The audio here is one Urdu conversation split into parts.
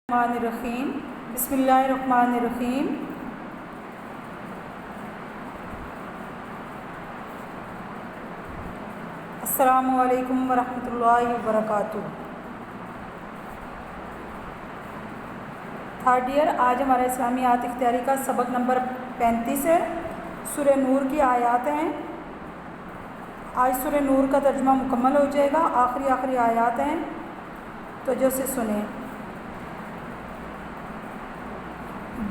الرحمن الرحیم بسم اللہ الرحمن الرحیم۔ السلام علیکم ورحمۃ اللہ وبرکاتہ۔ تھرڈ ایئر، آج ہمارا اسلامیات اختیاری کا سبق نمبر 35 ہے۔ سورہ نور کی آیات ہیں۔ آج سورہ نور کا ترجمہ مکمل ہو جائے گا، آخری آیات ہیں، توجہ سے سنیں۔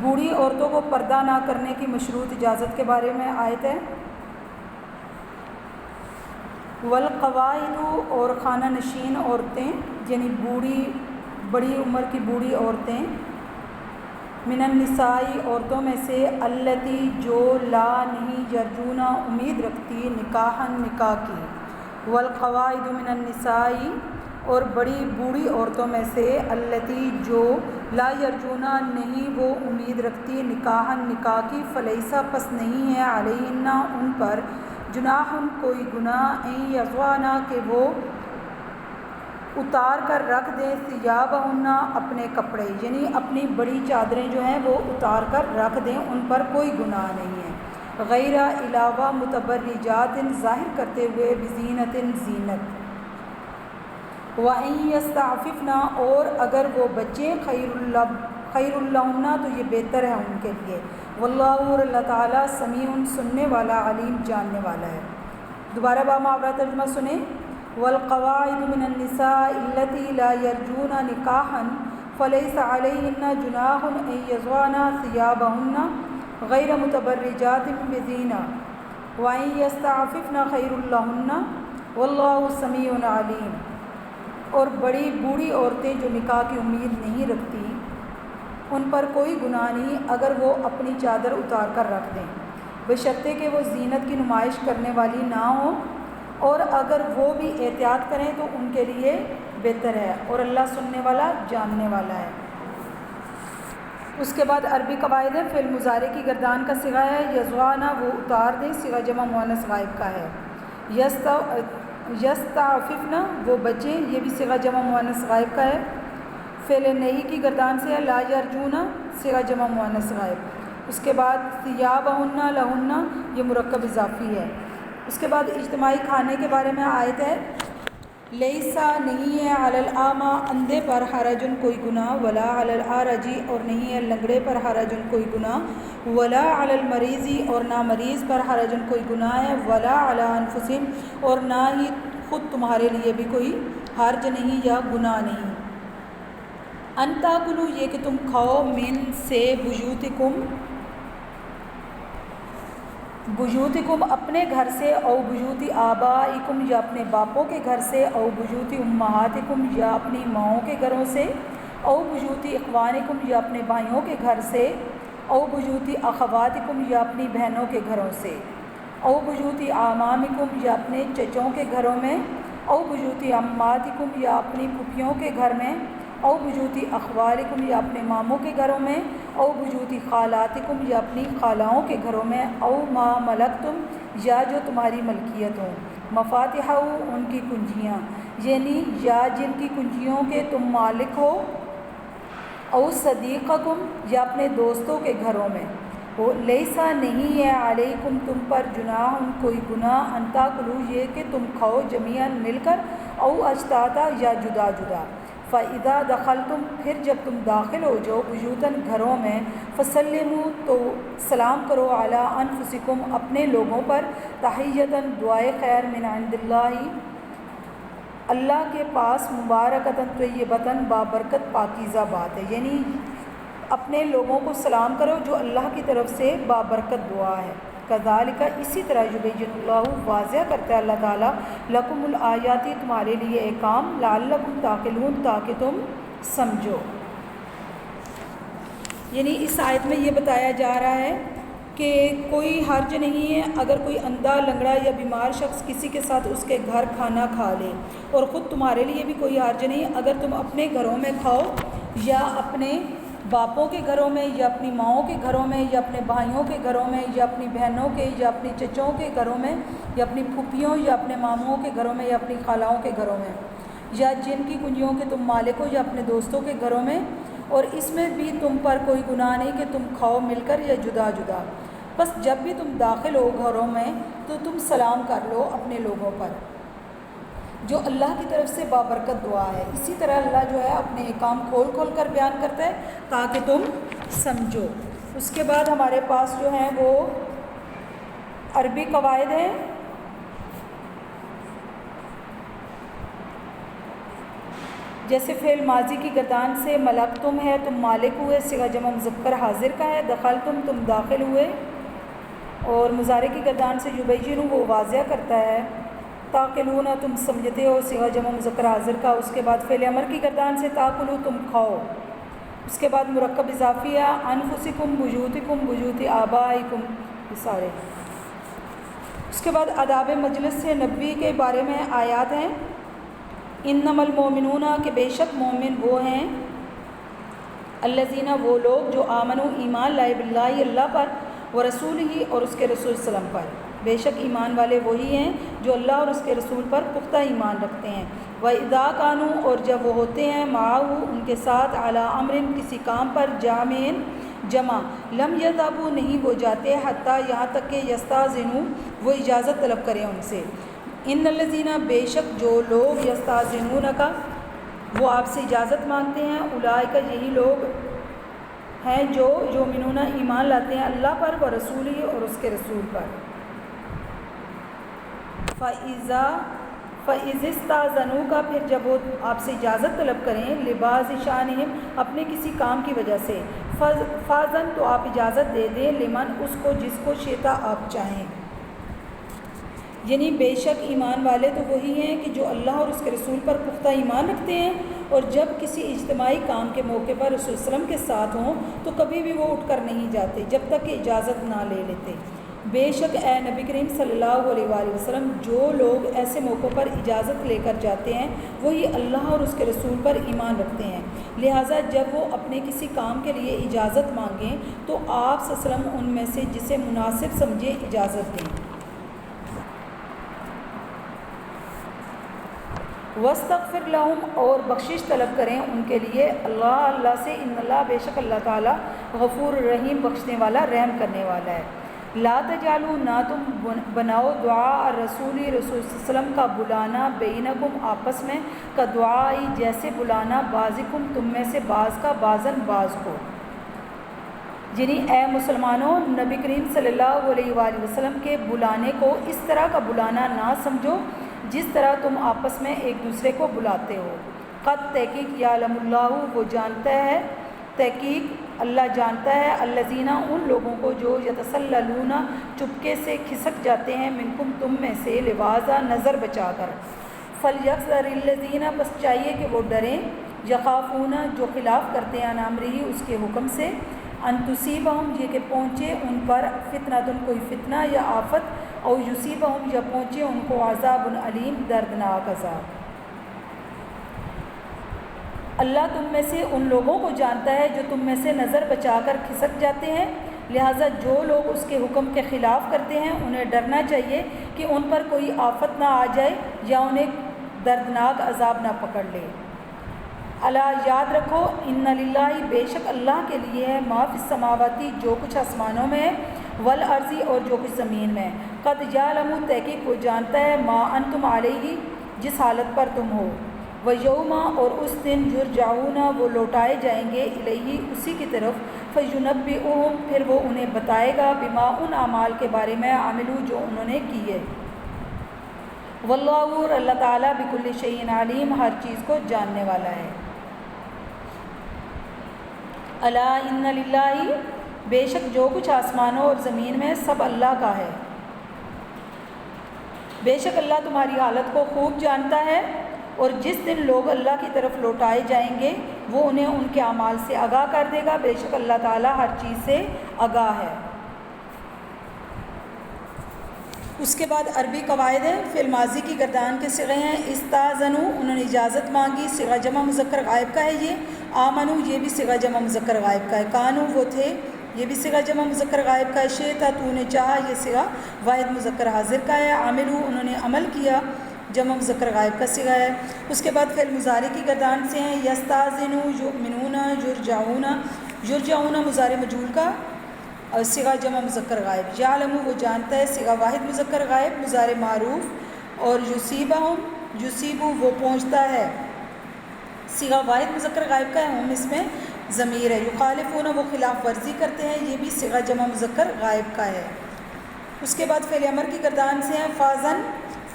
بوڑھی عورتوں کو پردہ نہ کرنے کی مشروط اجازت کے بارے میں آیت ہے۔ والقواعد، اور خانہ نشین عورتیں، یعنی بڑی عمر کی بوڑھی عورتیں، من النساء، عورتوں میں سے، التی، جو، لا، نہیں، یرجون، امید رکھتی، نکاح کی۔ والقواعد من النساء، اور بڑی بوڑھی عورتوں میں سے، التی، جو، لا یرجون، نہیں وہ امید رکھتی، نکاح کی، فلیسا، پس نہیں ہے، علیہن، ان پر، جناح، کوئی گناہ، ان یضعن، کہ وہ اتار کر رکھ دیں، ثیابہن، اپنے کپڑے، یعنی اپنی بڑی چادریں جو ہیں وہ اتار کر رکھ دیں، ان پر کوئی گناہ نہیں ہے، غیر، علاوہ، متبرجات، ظاہر کرتے ہوئے، بزینت، زینت، وَإِن يَسْتَعْفِفْنَ، اور اگر وہ بچیں، خیر اللہن، تو یہ بہتر ہے ان کے لیے، واللہ، اور اللہ تعالیٰ، سمیع، سننے والا، علیم، جاننے والا ہے۔ دوبارہ بامحاورہ ترجمہ سنیں۔ والقواعد من النساء اللتی لا یرجون نکاحا فلیس علیہن جناح ان یضعن ثیابہن غیر متبرجات بزینہ وَإِن یستعففن خیر لہن واللہ سمیع علیم۔ اور بڑی بوڑھی عورتیں جو نکاح کی امید نہیں رکھتی، ان پر کوئی گناہ نہیں اگر وہ اپنی چادر اتار کر رکھ دیں، بشرطے کہ وہ زینت کی نمائش کرنے والی نہ ہوں، اور اگر وہ بھی احتیاط کریں تو ان کے لیے بہتر ہے، اور اللہ سننے والا، جاننے والا ہے۔ اس کے بعد عربی قواعد ہے۔ فعل مضارع کی گردان کا صیغہ ہے یضعن، وہ اتار دیں، صیغہ جمع مؤنث غائب کا ہے۔ یستعففن، وہ بچیں، یہ بھی صیغہ جمع مؤنث غائب کا ہے۔ فعل نہی کی گردان سے ہے لا یرجون، صیغہ جمع مؤنث غائب۔ اس کے بعد ثیابہن، لہن، یہ مرکب اضافی ہے۔ اس کے بعد اجتماعی کھانے کے بارے میں آیت ہے۔ لیسا، نہیں ہے، علی الاعمی، اندھے پر، حرجن، کوئی گناہ، ولا علی الاعرج، اور نہیں ہے لنگڑے پر، حرجن، کوئی گناہ، ولا علی المریض، اور نہ مریض پر، حرجن، کوئی گناہ ہے، ولا علی انفسہم، اور نہ ہی خود تمہارے لیے بھی کوئی حرج نہیں یا گناہ نہیں۔ ان تاکلوا، یہ کہ تم کھاؤ، من، سے، بجوتکم، اپنے گھر سے، او بجوت آبائکم، یا اپنے باپوں کے گھر سے، او بجوت امہاتکم، یا اپنی ماؤں کے گھروں سے، او بجوت اخوانکم، یا اپنے بھائیوں کے گھر سے، او بجوت اخواتکم، یا اپنی بہنوں کے گھروں سے، او بجوت اعمامکم، یا اپنے چچوں کے گھروں میں، او بجوت عماتکم، یا اپنی پھوپھیوں کے گھر میں، او بجوت اخوالکم، یا اپنے ماموں کے گھروں میں، او بجوت خالاتکم، یا اپنی خالاؤں کے گھروں میں، او ما ملکتم، یا جو تمہاری ملکیت ہوں، مفاتحہ، ان کی کنجیاں، یعنی یا جن کی کنجیوں کے تم مالک ہو، او صدیقکم، یا اپنے دوستوں کے گھروں میں، لیسا، نہیں ہے، علیکم، تم پر، جناح، کوئی گناہ، ان تاکلوا، یہ کہ تم کھاؤ، جمیعاً، مل کر، او اشتاتا، یا جدا جدا، فَإِذَا دَخَلْتُمْ، پھر جب تم داخل ہو جاؤ، بیوتاً، گھروں میں، فَسَلِّمُوا، تو سلام کرو، عَلَىٰ أَنفُسِكُمْ، اپنے لوگوں پر، تحیۃً، دعائے خیر، من عند اللہ، اللہ کے پاس، مبارکۃً، طیبۃً، بابرکت، پاکیزہ بات ہے، یعنی اپنے لوگوں کو سلام کرو جو اللہ کی طرف سے بابرکت دعا ہے۔ کذالک، اسی طرح، یبین اللہ، واضح کرتا ہے اللہ تعالیٰ، لکم الآیات، تمہارے لیے احکام، لعلکم تعقلون، تاکہ تم سمجھو۔ یعنی اس آیت میں یہ بتایا جا رہا ہے کہ کوئی حرج نہیں ہے اگر کوئی اندھا، لنگڑا یا بیمار شخص کسی کے ساتھ اس کے گھر کھانا کھا لے، اور خود تمہارے لیے بھی کوئی حرج نہیں اگر تم اپنے گھروں میں کھاؤ، یا اپنے باپوں کے گھروں میں، یا اپنی ماؤں کے گھروں میں، یا اپنے بھائیوں کے گھروں میں، یا اپنی بہنوں کے، یا اپنی چچوں کے گھروں میں، یا اپنی پھوپھیوں، یا اپنے ماموں کے گھروں میں، یا اپنی خالاؤں کے گھروں میں، یا جن کی کنجیوں کے تم مالک ہو، یا اپنے دوستوں کے گھروں میں، اور اس میں بھی تم پر کوئی گناہ نہیں کہ تم کھاؤ مل کر یا جدا جدا، بس جب بھی تم داخل ہو گھروں میں تو تم سلام کر لو اپنے لوگوں پر، جو اللہ کی طرف سے بابرکت دعا ہے۔ اسی طرح اللہ جو ہے اپنے احکام کھول کھول کر بیان کرتا ہے تاکہ تم سمجھو۔ اس کے بعد ہمارے پاس جو ہیں وہ عربی قواعد ہیں۔ جیسے فعل ماضی کی گردان سے ملک تم ہے، تم مالک ہوئے، صیغہ جمع مذکر حاضر کا ہے، دخل تم داخل ہوئے، اور مضارع کی گردان سے یبین وہ واضح کرتا ہے، تاکلون تم سمجھتے ہو، صیغہ جمع مذکر حاضر کا۔ اس کے بعد فعل امر کی گردان سے تاکلو تم کھاؤ۔ اس کے بعد مرکب اضافیہ انفسکم بیوتکم بیوت آبائکم، یہ سارے۔ اس کے بعد آداب مجلس سے نبوی کے بارے میں آیات ہیں۔ انما المؤمنون کہ بے شک مومن وہ ہیں، الذین وہ لوگ جو آمنوا ایمان لائے باللہ اللہ پر، ورسولہ اور اس کے رسول صلی اللہ علیہ وسلم پر۔ بے شک ایمان والے وہی ہیں جو اللہ اور اس کے رسول پر پختہ ایمان رکھتے ہیں۔ وَإِذَا كَانُوا اور جب وہ ہوتے ہیں معه ان کے ساتھ، علی امر کسی کام پر، جمع لم یذهبوا نہیں وہ جاتے، حتیٰ یہاں تک کہ یستاذنوا وہ اجازت طلب کریں ان سے۔ ان الذین بے شک جو لوگ یستاذنونک وہ آپ سے اجازت مانگتے ہیں، اولئک یہی لوگ ہیں جو یؤمنون ایمان لاتے ہیں اللہ پر و رسولہ اور اس کے رسول پر۔ فَإِذِ اسْتَأْذَنُوكَ پھر جب وہ آپ سے اجازت طلب کریں، لِبَعْضِ شَأْنِهِمْ اپنے کسی کام کی وجہ سے، فَأْذَن تو آپ اجازت دے دیں، لمن اس کو جس کو شئتا آپ چاہیں۔ یعنی بے شک ایمان والے تو وہی ہیں کہ جو اللہ اور اس کے رسول پر پختہ ایمان رکھتے ہیں، اور جب کسی اجتماعی کام کے موقع پر رسول صلی اللہ علیہ وسلم کے ساتھ ہوں تو کبھی بھی وہ اٹھ کر نہیں جاتے جب تک کہ اجازت نہ لے لیتے۔ بے شک اے نبی کریم صلی اللہ علیہ وآلہ وسلم جو لوگ ایسے موقعوں پر اجازت لے کر جاتے ہیں وہی اللہ اور اس کے رسول پر ایمان رکھتے ہیں، لہٰذا جب وہ اپنے کسی کام کے لیے اجازت مانگیں تو آپ صلی اللہ علیہ وسلم ان میں سے جسے مناسب سمجھے اجازت دیں۔ وَاسْتَغْفِرْ لَهُمْ اور بخشش طلب کریں ان کے لیے اللہ سے، ان اللہ بے شک اللہ تعالیٰ غفور رحیم بخشنے والا رحم کرنے والا ہے۔ لا تجعلوا نہ تم بناؤ دعا رسول صلی اللہ علیہ وسلم کا بلانا بینکم آپس میں، کا دعائی جیسے بلانا بعضکم تم میں سے بعض کا بعضاً بعض کو، یعنی اے مسلمانوں نبی کریم صلی اللہ علیہ وآلہ وسلم کے بلانے کو اس طرح کا بلانا نہ سمجھو جس طرح تم آپس میں ایک دوسرے کو بلاتے ہو۔ قد تحقیق یعلم اللہ وہ جانتا ہے، تحقیق اللہ جانتا ہے، الذین ان لوگوں کو جو یتسللون چپکے سے کھسک جاتے ہیں، منکم تم میں سے، لواذا نظر بچا کر، فلیحذر الذین بس چاہیے کہ وہ ڈریں، یخافون جو خلاف کرتے ہیں، امرہ اس کے حکم سے، ان تصیبہم یہ کہ پہنچے ان پر فتنۃ کوئی فتنہ یا آفت، او یصیبہم یا پہنچے ان کو عذاب علیم دردناک عذاب۔ اللہ تم میں سے ان لوگوں کو جانتا ہے جو تم میں سے نظر بچا کر کھسک جاتے ہیں، لہٰذا جو لوگ اس کے حکم کے خلاف کرتے ہیں انہیں ڈرنا چاہیے کہ ان پر کوئی آفت نہ آ جائے یا انہیں دردناک عذاب نہ پکڑ لے۔ اللہ یاد رکھو، ان للہ بے شک اللہ کے لیے ہے، ما فی السماواتی جو کچھ آسمانوں میں ہے، والارضی اور جو کچھ زمین میں، قد یعلم تحقیق وہ جانتا ہے، ما انتم علیہ جس حالت پر تم ہو، ویوم اور اس دن یرجعون وہ لوٹائے جائیں گے، الیہ اسی کی طرف، فینبئہم پھر وہ انہیں بتائے گا، بما ان اعمال کے بارے میں، عملوا جو انہوں نے کیے، واللہ اور اللہ تعالیٰ بکل شیء علیم ہر چیز کو جاننے والا ہے۔ الا ان للہ بے شک جو کچھ آسمانوں اور زمین میں سب اللہ کا ہے، بے شک اللہ تمہاری حالت کو خوب جانتا ہے، اور جس دن لوگ اللہ کی طرف لوٹائے جائیں گے وہ انہیں ان کے اعمال سے آگاہ کر دے گا، بے شک اللہ تعالیٰ ہر چیز سے آگاہ ہے۔ اس کے بعد عربی قواعد ہیں، فعل ماضی کی گردان کے صیغے ہیں، استاذنوا انہوں نے اجازت مانگی، صیغہ جمع مذکر غائب کا ہے یہ، آمنوا یہ بھی صیغہ جمع مذکر غائب کا ہے، کانوا وہ تھے یہ بھی صیغہ جمع مذکر غائب کا ہے، شئتا تو نے چاہا یہ صیغہ واحد مذکر حاضر کا ہے، عملوا انہوں نے عمل کیا جمع مذکر غائب کا صیغہ ہے۔ اس کے بعد فعل مضارع کی گردان سے ہیں، یستاذنوا یؤمنون یرجعون، یرجعون مضارع مجہول کا اور صیغہ جمع مذکر غائب. یعلم وہ جانتا ہے، صیغہ واحد مذکر غائب مضارع معروف. اور یصیبہم، یصیبو وہ پہنچتا ہے، صیغہ واحد مذکر غائب کا ہے، ہم اس میں ضمیر ہے. یخالفون وہ خلاف ورزی کرتے ہیں، یہ بھی صیغہ جمع مذکر غائب کا ہے. اس کے بعد فعل امر کی گردان سے ہیں. فاذن،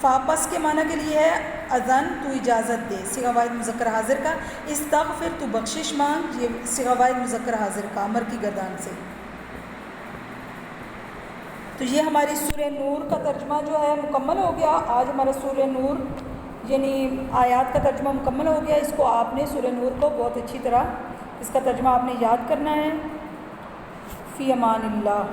فا پس کے معنی کے لیے ہے اذن تو اجازت دے، صیغہ واحد مذکر حاضر کا. استغفر تو بخشش مانگ، یہ صیغہ واحد مذکر حاضر کا امر کی گردان سے. تو یہ ہماری سورہ نور کا ترجمہ جو ہے مکمل ہو گیا. آج ہمارا سورہ نور یعنی آیات کا ترجمہ مکمل ہو گیا. اس کو آپ نے سورہ نور کو بہت اچھی طرح اس کا ترجمہ آپ نے یاد کرنا ہے. فی امان اللہ.